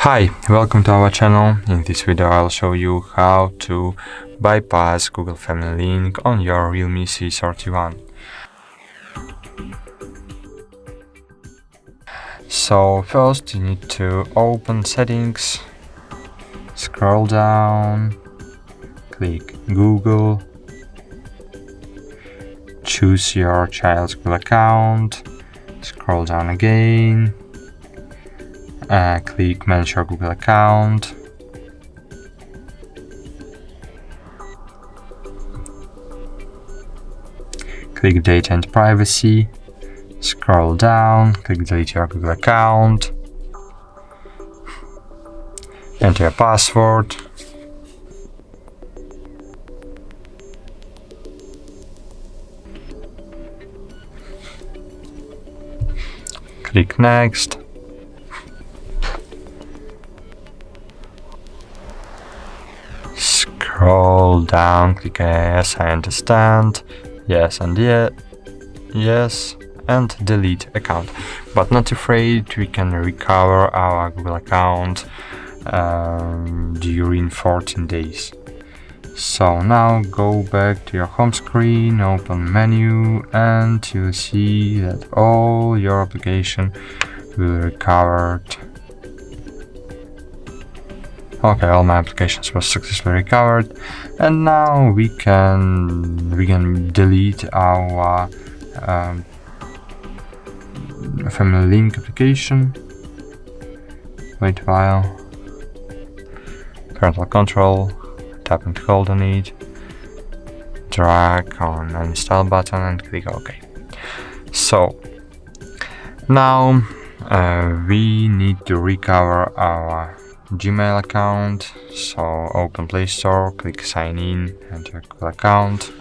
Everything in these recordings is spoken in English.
Hi, welcome to our channel. In this video I'll show you how to bypass Google Family link on your Realme C31. So first you need to open settings, scroll down, click Google, choose your child's Google account, scroll down again, click Manage your Google account, click Data and Privacy, scroll down, click Delete your Google account, enter your password, click Next, scroll down, click Yes, I understand, yes and yes, and delete account. But not afraid, we can recover our Google account during 14 days. So now go back to your home screen, open menu, and you'll see that all your application will be recovered. Okay, all my applications were successfully recovered, and now we can delete our Family Link application. Wait a while. Parental control. Tap and hold on it. Drag on uninstall button and click OK. So now we need to recover our Gmail account, so open Play Store, click Sign In, enter Google account,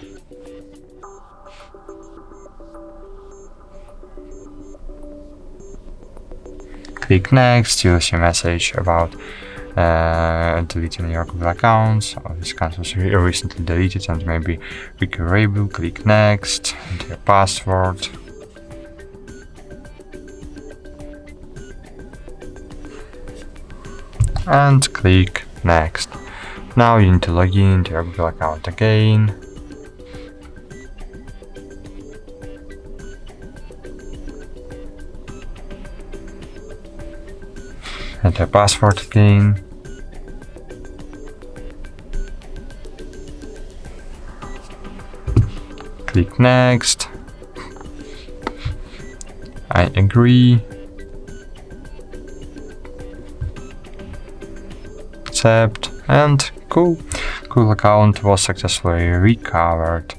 click Next. You'll see a message about deleting your Google account, so this account was recently deleted and maybe recoverable. Click Next, enter your password, and click Next. Now you need to log in into your Google account again. Enter password again. Click Next. I agree. Accept, and cool. Google account was successfully recovered.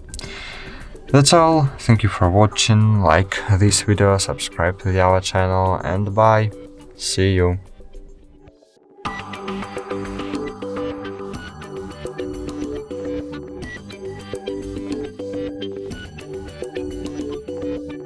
That's all. Thank you for watching. Like this video, subscribe to our channel, and bye. See you.